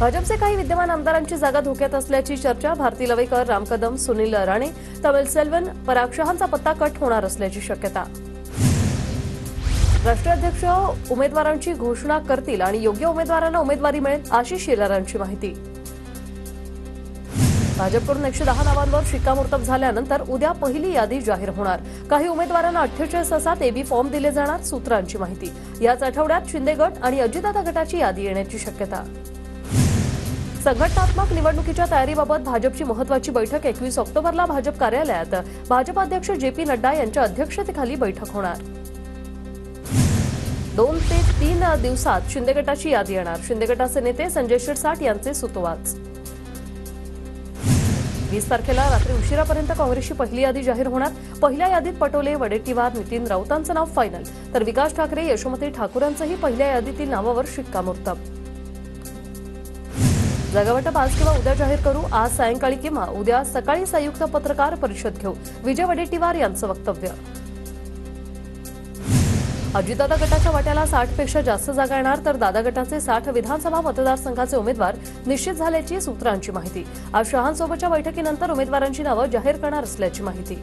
भाजपचे काही विद्यमान आमदारांची जागा धोक्यात असल्याची चर्चा। भारती लवेकर, राम कदम, सुनील राणे, तमिलसेल्वन, पराग शहांचा पत्ता कट होणार असल्याची शक्यता। राष्ट्राध्यक्ष उमेदवारांची घोषणा करतील आणि योग्य उमेदवारांना उमेदवारी मिळेल, आशिष शेलारांची माहिती। भाजपकडून 110 नावांवर शिक्कामोर्तब झाल्यानंतर उद्या पहिली यादी जाहीर होणार। काही उमेदवारांना 48 तासात एबी फॉर्म दिले जाणार, सूत्रांची माहिती। याच आठवड्यात शिंदे गट आणि अजितदादा गटाची यादी येण्याची शक्यता। संघटनात्मक निवडणुकीच्या तयारीबाबत भाजपची महत्त्वाची बैठक 21 ऑक्टोबरला भाजप कार्यालयात भाजपाध्यक्ष जेपी नड्डा यांच्या अध्यक्षतेखाली बैठक होणार। 2 ते 3 दिवसात शिंदे गटाची यादी येणार। शिंदे गटाचे नेते संजय शिरसाट यांचे सुतोवाच। 20 तारखेला रात्री उशिरापर्यंत काँग्रेसची पहिली यादी जाहीर होणार। पहिल्या यादीत पटोले, वडेट्टीवार, नितीन राऊतांचं नाव फायनल, तर विकास ठाकरे, यशोमती ठाकूरांचंही पहिल्या यादीतील नावावर शिक्कामोर्तब। जागावाटप आज किंवा उद्या जाहीर करू, आज सायंकाळी किंवा उद्या सकाळी संयुक्त पत्रकार परिषद घेऊ, विजय वडेट्टीवार यांचं वक्तव्य। अजितदादा गटाच्या वाट्याला 60 पेक्षा जास्त जागा येणार, तर दादा गटाचे 60 विधानसभा मतदारसंघाचे उमेदवार निश्चित झाल्याची सूत्रांची माहिती। आज शहांसोबतच्या बैठकीनंतर उमेदवारांची नावं जाहीर करणार असल्याची माहिती।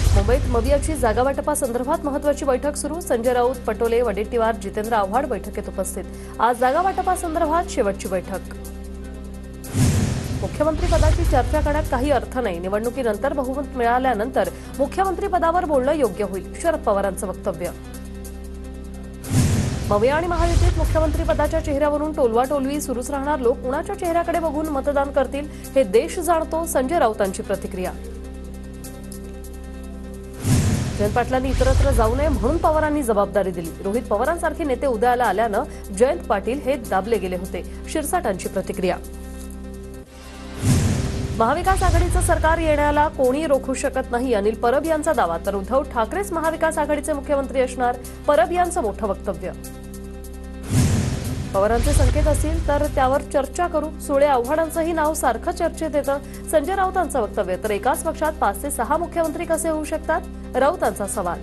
मुंबईत मवियाची जागावाटपासंदर्भात महत्त्वाची बैठक सुरू। संजय राऊत, पटोले, वडेट्टीवार, जितेंद्र आव्हाड बैठकीत उपस्थित। आज जागावाटपासंदर्भात शेवटची बैठक। मुख्यमंत्री पदाची चर्चा करण्यात काही अर्थ नाही, निवडणुकीनंतर बहुमत मिळाल्यानंतर मुख्यमंत्री पदावर बोलणं योग्य होईल, शरद पवारांचं वक्तव्य। मविया आणि महायुतीत मुख्यमंत्री पदाच्या चेहऱ्यावरून टोलवाटोलवी सुरूच राहणार, लोक कुणाच्या चेहऱ्याकडे बघून मतदान करतील हे देश जाणतो, संजय राऊतांची प्रतिक्रिया। जयंत पाटलांनी इतरत्र जाऊ नये म्हणून पवारांनी जबाबदारी दिली, रोहित पवारांसारखे नेते उदयाला आल्यानं जयंत पाटील हे दाबले गेले होते, शिरसाटांची प्रतिक्रिया। महाविकास आघाडीचं सरकार येण्याला कोणी रोखू शकत नाही, अनिल परब यांचा दावा, तर उद्धव ठाकरेच महाविकास आघाडीचे मुख्यमंत्री असणार, परब यांचं मोठं वक्तव्य। पवारांचे संकेत असतील तर त्यावर चर्चा करू, सुळे आव्हाडांचंही नाव सारखं चर्चेत येतं, संजय राऊतांचं वक्तव्य। तर एकाच पक्षात 5 ते 6 मुख्यमंत्री कसे होऊ शकतात, राऊतांचा सवाल।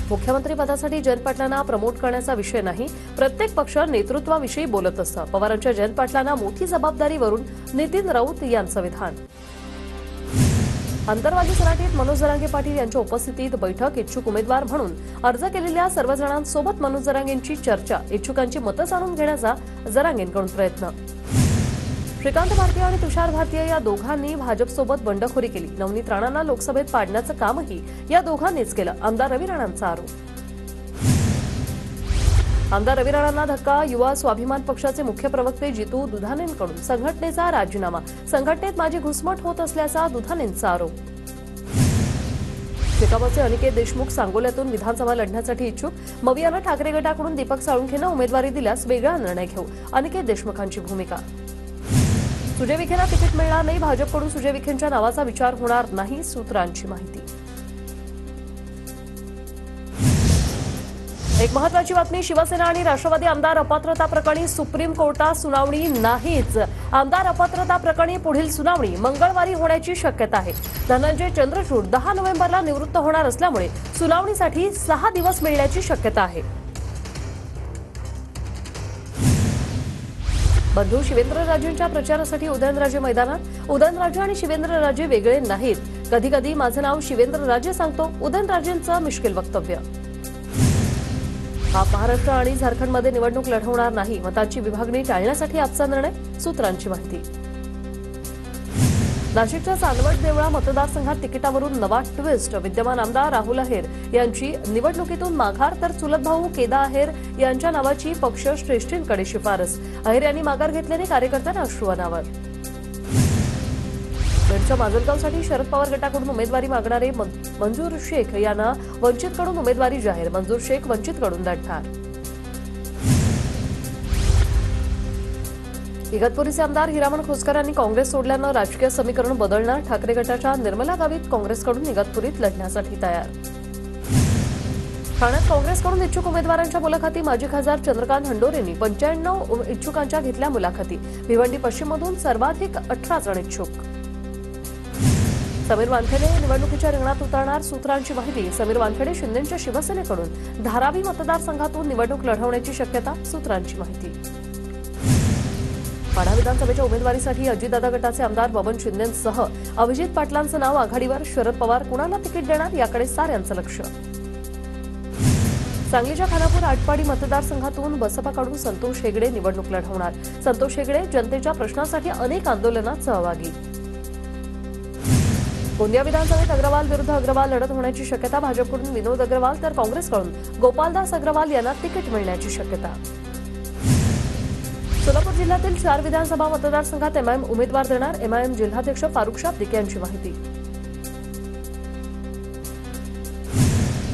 मुख्यमंत्री पदासाठी जयंत पाटलांना प्रमोट करण्याचा विषय नाही, प्रत्येक पक्ष नेतृत्वाविषयी बोलत असतं, पवारांच्या जयंत पाटलांना मोठी जबाबदारीवरून नितीन राऊत यांचं विधान। अंतरवाली सराटीत मनोज जरांगे पाटील यांच्या उपस्थितीत बैठक, इच्छुक उमेदवार म्हणून अर्ज केलेल्या सर्वजणांसोबत मनोज जरांगेंची चर्चा, इच्छुकांची मतं जाणून घेण्याचा जरांगेंकडून प्रयत्न। श्रीकांत भारतीय आणि तुषार भारतीय या दोघांनी भाजपसोबत बंडखोरी केली, नवनीत राणांना लोकसभेत पाडण्याचं कामही या दोघांनीच केलं, आमदार रवी राणांचा आरोप। आमदार रवी राणांना धक्का, युवा स्वाभिमान पक्षाचे मुख्य प्रवक्ते जितू दुधानेंकडून संघटनेचा राजीनामा, संघटनेत माझी घुसमट होत असल्याचा दुधानेंचा आरोप। शेकापचे अनिकेत देशमुख सांगोल्यातून विधानसभा लढण्यासाठी इच्छुक, मवियानं ठाकरे गटाकडून दीपक साळुंखेंना उमेदवारी दिल्यास वेगळा निर्णय घेऊ, अनिकेत देशमुखांची भूमिका। सुजय विखेंना तिकीट मिळणार नाही, भाजपकडून सुजय विखेंच्या नावाचा विचार होणार नाही, सूत्रांची माहिती। एक महत्त्वाची बातमी, शिवसेना आणि राष्ट्रवादी आमदार अपात्रता प्रकरणी सुप्रीम कोर्टात सुनावणी नाहीच, आमदार अपात्रता प्रकरणी पुढील सुनावणी मंगळवारी होण्याची शक्यता आहे। धनंजय चंद्रचूड 10 नोव्हेंबरला निवृत्त होणार असल्यामुळे सुनावणीसाठी 6 दिवस मिळण्याची शक्यता आहे। बंधू शिवेंद्रराजेंच्या प्रचारासाठी उदयनराजे मैदानात, उदयनराजे आणि शिवेंद्रराजे वेगळे नाहीत, कधी कधी माझं नाव शिवेंद्रराजे सांगतो, उदयनराजेंचं मिश्किल वक्तव्य। आप महाराष्ट्र आणि झारखंडमध्ये निवडणूक लढवणार नाही, मतांची विभागणी टाळण्यासाठी आपचा निर्णय, सूत्रांची माहिती। नाशिकच्या चांदवड देवळा मतदारसंघात तिकिटावरून नवा ट्विस्ट, विद्यमान आमदार राहुल आहेर यांची निवडणुकीतून माघार, तर चुलत भाऊ केदा आहेर यांच्या नावाची पक्ष श्रेष्ठींकडे शिफारस, आहेर यांनी माघार घेतल्याने कार्यकर्त्यांना अश्रू अनावर। बीडच्या माजलगावसाठी शरद पवार गटाकडून उमेदवारी मागणारे मंजूर शेख यांना वंचितकडून उमेदवारी जाहीर, मंजूर शेख वंचितकडून लढणार। इगतपुरीचे आमदार हिरामण खोसकर यांनी काँग्रेस सोडल्यानं राजकीय समीकरण बदलणार, ठाकरे गटाच्या निर्मला गावित काँग्रेसकडून इगतपुरीत लढण्यासाठी तयार। ठाण्यात काँग्रेसकडून इच्छुक उमेदवारांच्या मुलाखती, माजी खासदार चंद्रकांत हंडोरेंनी 95 इच्छुकांच्या घेतल्या मुलाखती, भिवंडी पश्चिममधून सर्वाधिक 18 जण इच्छुक। समीर वानखेडे निवडणुकीच्या रिंगणात उतरणार, सूत्रांची माहिती. समीर वानखेडे शिंदेच्या शिवसेनेकडून धारावी मतदारसंघातून निवडणूक लढवण्याची शक्यता, सूत्रांची माहिती. माढा विधानसभेच्या उमेदवारीसाठी अजितदादा गटाचे आमदार बबन शिंदेंसह अभिजित पाटलांचं नाव आघाडीवर. शरद पवार कुणाला तिकीट देणार याकडे साऱ्यांचं लक्ष. सांगलीच्या खानापूर आटपाडी मतदारसंघातून बसपाकडून संतोष हेगडे निवडणूक लढवणार. संतोष हेगडे जनतेच्या प्रश्नांसाठी अनेक आंदोलनात सहभागी. गोंदिया विधानसभेत अग्रवाल विरुद्ध अग्रवाल लढत होण्याची शक्यता. भाजपकडून विनोद अग्रवाल तर काँग्रेसकडून गोपालदास अग्रवाल यांना तिकीट मिळण्याची शक्यता. सोलापूर जिल्ह्यातील 4 विधानसभा मतदारसंघात एमआयएम उमेदवार देणार. एमआयएम जिल्हाध्यक्ष फारुख शाब्दिक यांची माहिती.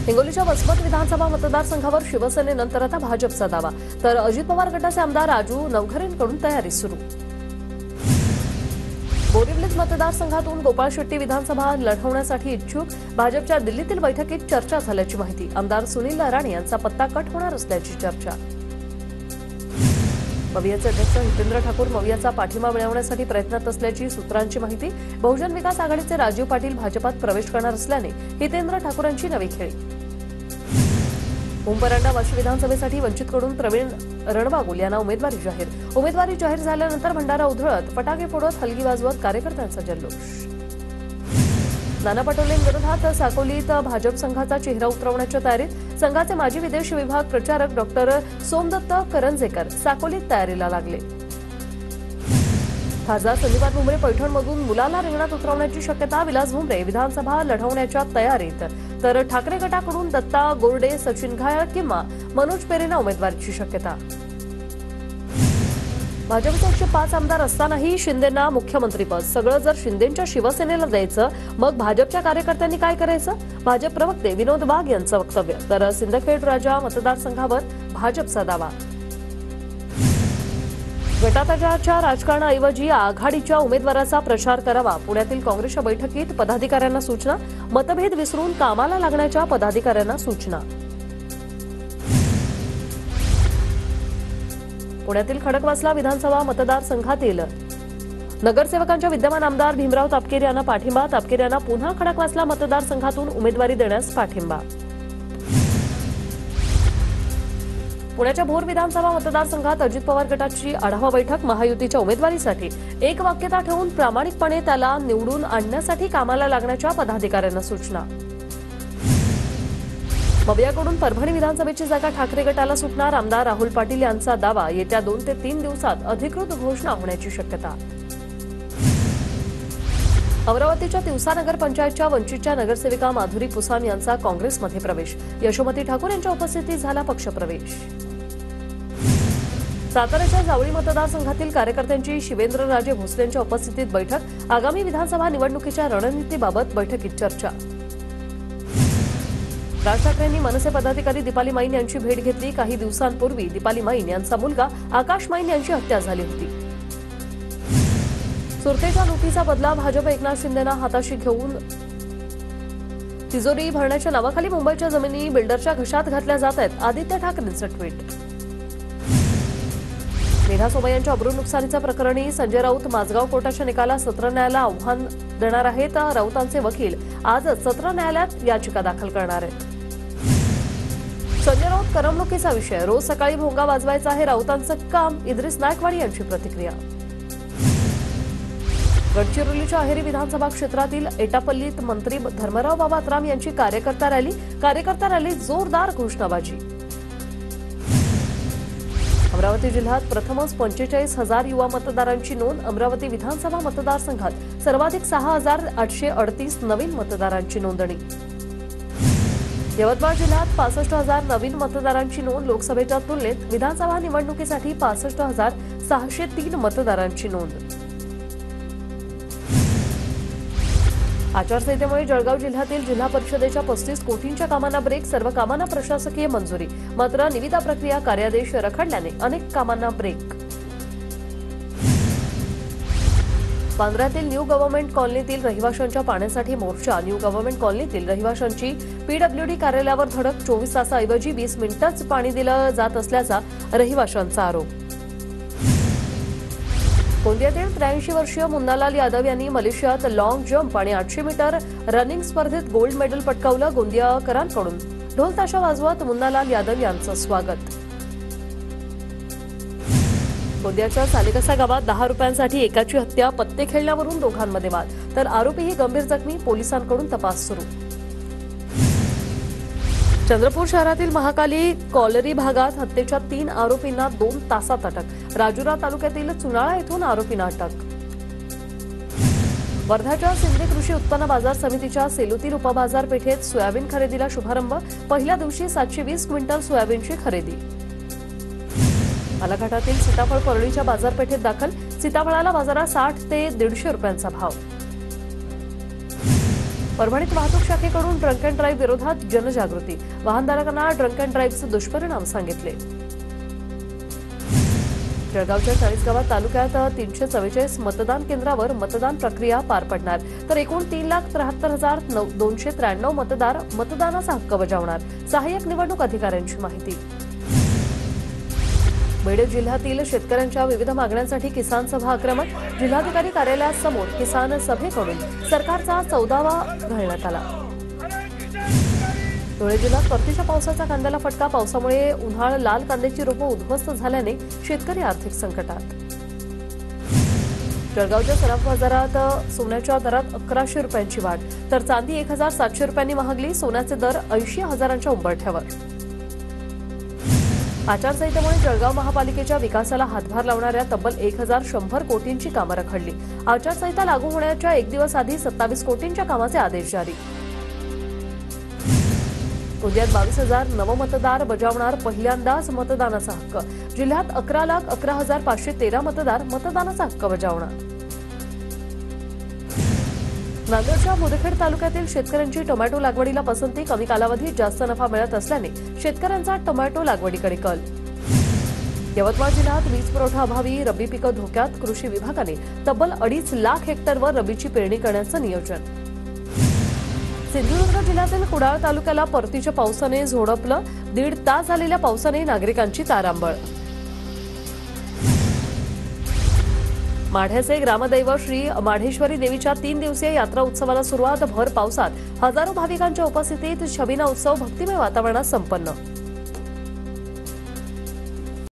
हिंगोलीच्या वसमत विधानसभा मतदारसंघावर शिवसेनेनंतर आता भाजपचा दावा, तर अजित पवार गटाचे आमदार राजू नवघरेंकडून तयारी सुरू. बोरिवली मतदारसंघातून गोपाळ शेट्टी विधानसभा लढवण्यासाठी इच्छुक. भाजपच्या दिल्लीतील बैठकीत चर्चा झाल्याची माहिती. आमदार सुनील राणे यांचा पत्ता कट होणार असल्याची चर्चा. मवियाचे अध्यक्ष हितेंद्र ठाकूर मवियाचा पाठिंबा मिळवण्यासाठी प्रयत्नात असल्याची सूत्रांची माहिती. बहुजन विकास आघाडीचे राजीव पाटील भाजपात प्रवेश करणार असल्याने हितेंद्र ठाकूरांची नवी खेळी. उंबरांडा वाशी विधानसभेसाठी वंचितकडून प्रवीण रणबागुल यांना उमेदवारी जाहीर. उमेदवारी जाहीर झाल्यानंतर भंडारा उधळत, फटाके फोडत, हलगी वाजवत कार्यकर्त्यांचा जल्लोष. नाना पटोलेंविरोधात साकोलीत भाजप संघाचा चेहरा उतरवण्याच्या तयारीत. संघाचे माजी विदेश विभाग प्रचारक डॉक्टर सोमदत्त करंजेकर साकोलीत तयारीला लागले. खासदार संदीपान भुमरे पैठणमधून मुलाला रिंगणात उतरवण्याची शक्यता. विलास भुमरे विधानसभा लढवण्याच्या तयारीत, तर ठाकरे गटाकडून दत्ता गोरडे, सचिन घायल किंवा मनोज पेरेंना उमेदवारीची शक्यता. भाजपचे 105 आमदार असतानाही शिंदेंना मुख्यमंत्रीपद. सगळं जर शिंदेच्या शिवसेनेला द्यायचं, मग भाजपच्या कार्यकर्त्यांनी काय करायचं? भाजप प्रवक्ते विनोद वाघ यांचं वक्तव्य. तर सिंदखेड राजा मतदारसंघावर भाजपचा दावा. गटातटाच्या राजकारणाऐवजी आघाडीच्या उमेदवाराचा प्रचार करावा. पुण्यातील काँग्रेसच्या बैठकीत पदाधिकाऱ्यांना सूचना. मतभेद विसरून कामाला लागण्याच्या पदाधिकाऱ्यांना सूचना. पुण्यातील खडकवासला विधानसभा मतदारसंघातील नगरसेवकांच्या विद्यमान आमदार भीमराव तापकीर यांना पाठिंबा. तापकीर यांना पुन्हा खडकवासला मतदारसंघातून उमेदवारी देण्यास पाठिंबा. पुण्याच्या भोर विधानसभा मतदारसंघात अजित पवार गटाची आढावा बैठक. महायुतीच्या उमेदवारीसाठी एक वाक्यता ठेवून प्रामाणिकपणे त्याला निवडून आणण्यासाठी कामाला लागण्याच्या पदाधिकाऱ्यांना सूचना. मवियाकडून परभणी विधानसभेची जागा ठाकरे गटाला सुटणार. आमदार राहुल पाटील यांचा दावा. येत्या 2 ते 3 दिवसात अधिकृत घोषणा होण्याची शक्यता. अमरावतीच्या तिवसा नगर पंचायतच्या वंचितच्या नगरसेविका माधुरी पुसान यांचा काँग्रेसमध्ये प्रवेश. यशोमती ठाकूर यांच्या उपस्थितीत झाला पक्षप्रवेश. साताऱ्याच्या जावळी मतदारसंघातील कार्यकर्त्यांची शिवेंद्रराजे भोसलेंच्या उपस्थितीत बैठक. आगामी विधानसभा निवडणुकीच्या रणनीतीबाबत बैठकीत चर्चा. राज ठाकरेंनी मनसे पदाधिकारी दीपाली माईन यांची भेट घेतली. काही दिवसांपूर्वी दीपाली माईन यांचा मुलगा आकाश माईन यांची हत्या झाली होती. सुरतेच्या लुटीचा बदला. भाजप एकनाथ शिंदेंना हाताशी घेऊन तिजोरी भरण्याच्या नावाखाली मुंबईच्या जमिनी बिल्डरच्या घशात घातल्या जात आहेत. आदित्य ठाकरेंचं ट्विट. मेधा सोबा यांच्या अब्रू नुकसानीच्या प्रकरणी संजय राऊत माझगाव कोर्टाच्या निकालात सत्र न्यायालयाला आव्हान देणार आहेत. राऊतांचे वकील आजच सत्र न्यायालयात याचिका दाखल करणार आहेत. संजय राऊत करमणुकीचा विषय. रोज सकाळी भोंगा वाजवायचा आहे राऊतांचं काम. इद्रिस नायकवाडी यांची प्रतिक्रिया. गडचिरोलीच्या अहेरी विधानसभा क्षेत्रातील एटापल्लीत मंत्री धर्मराव बाबात्राम यांची कार्यकर्ता रॅली. जोरदार घोषणाबाजी. अमरावती जिल्ह्यात प्रथमच 45,000 युवा मतदारांची नोंद. अमरावती विधानसभा मतदारसंघात सर्वाधिक 6,838 नवीन मतदारांची नोंदणी. यवतमाळ जिल्ह्यात 65,000 नवीन मतदारांची नोंद. लोकसभेच्या तुलनेत विधानसभा निवडणुकीसाठी 65,603 मतदारांची नोंद. आचारसंहितेमुळे जळगाव जिल्ह्यातील जिल्हा परिषदेच्या 35 कोटींच्या कामांना ब्रेक. सर्व कामांना प्रशासकीय मंजुरी. मात्र निविदा प्रक्रिया कार्यादेश रखडल्याने अनेक कामांना ब्रेक. बांद्र्यातील न्यू गव्हर्नमेंट कॉलनीतील रहिवाशांच्या पाण्यासाठी मोर्चा. न्यू गव्हर्नमेंट कॉलनीतील रहिवाशांची पीडब्ल्यूडी कार्यालयावर धडक. 24 तासाऐवजी 20 मिनिटंच पाणी दिलं जात असल्याचा रहिवाशांचा आरोप. गोंदियातील 83 वर्षीय मुन्नालाल यादव यांनी मलेशियात लॉंग जंप आणि 800 मीटर रनिंग स्पर्धेत गोल्ड मेडल पटकावलं. गोंदियाकरांकडून ढोल ताशा वाजवत मुन्नालाल यादव यांचं स्वागत. गोंदियाच्या सालेकसा गावात 10 रुपयांसाठी एकाची हत्या, पत्ते खेळण्यावरून दोघांमध्ये वाद, तर आरोपीही गंभीर जखमी. पोलिसांकडून तपास सुरू. चंद्रपूर शहरातील महाकाली कॉलरी भागात हत्येच्या 3 आरोपींना 2 तासात अटक. राजुरा तालुक्यातील चुनाळा येथून आरोपींना अटक. वर्ध्याच्या सिंदे कृषी उत्पन्न बाजार समितीच्या सेलूतील उपबाजारपेठेत सोयाबीन खरेदीला शुभारंभ. पहिल्या दिवशी 720 क्विंटल सोयाबीनची खरेदी. बालाघाटातील सीताफळ परळीच्या बाजारपेठेत दाखल. सीताफळाला बाजारात 60 ते 150 रुपयांचा भाव. परभणीत वाहतूक शाखेकडून ड्रंक अँड ड्राईव्ह विरोधात जनजागृती. वाहनधारकांना ड्रंक अँड ड्राईव्हचे दुष्परिणाम सांगितले. जळगावच्या चाळीसगाव तालुक्यात 344 मतदान केंद्रावर मतदान प्रक्रिया पार पडणार, तर एकूण 3,73,293 मतदार मतदानाचा हक्क बजावणार. सहाय्यक निवडणूक अधिकाऱ्यांची माहिती. बीड जिल्ह्यातील शेतकऱ्यांच्या विविध मागण्यांसाठी किसान सभा आक्रमक. जिल्हाधिकारी कार्यालयासमोर किसान सभेकडून सरकारचा 14वा घालण्यात आला. धुळे जिल्ह्यात परतीच्या पावसाचा कांद्याला फटका. पावसामुळे उन्हाळ लाल कांद्याची रोपं उद्ध्वस्त झाल्याने शेतकरी आर्थिक संकटात. जळगावच्या सराफ बाजारात सोन्याच्या दरात 1100 रुपयांची वाढ, तर चांदी 1,700 रुपयांनी महागली. सोन्याचे दर 80,000च्या उंबरठ्यावर. आचारसंहितेमुळे जळगाव महापालिकेच्या विकासाला हातभार लावणाऱ्या तब्बल 1,100 कोटींची कामं रखडली. आचारसंहिता लागू होण्याच्या 1 दिवस आधी 27 कोटींच्या कामाचे आदेश जारी. गोंदियात 22,000 नवमतदार बजावणार पहिल्यांदाच मतदानाचा हक्क. जिल्ह्यात 11,11,513 मतदार मतदानाचा हक्क बजावणार. नांदेडच्या मुदखेड तालुक्यातील शेतकऱ्यांची टोमॅटो लागवडीला पसंती. कमी कालावधीत जास्त नफा मिळत असल्याने शेतकऱ्यांचा टोमॅटो लागवडीकडे कल. यवतमाळ जिल्ह्यात वीज पुरवठा अभावी रब्बी पिकं धोक्यात. कृषी विभागाने तब्बल 2.5 लाख हेक्टरवर रब्बीची पेरणी करण्याचं नियोजन. सिंधुदुर्ग जिल्ह्यातील कुडाळ तालुक्याला परतीच्या पावसाने झोडपलं. 1.5 तास झालेल्या पावसाने नागरिकांची तारांबळ. माढ्याचे ग्रामदैवत श्री माढेश्वरी देवीच्या 3 दिवसीय यात्रा उत्सवाला सुरुवात. भर पावसात हजारो भाविकांच्या उपस्थितीत छबिना उत्सव भक्तिमय वातावरणात संपन्न.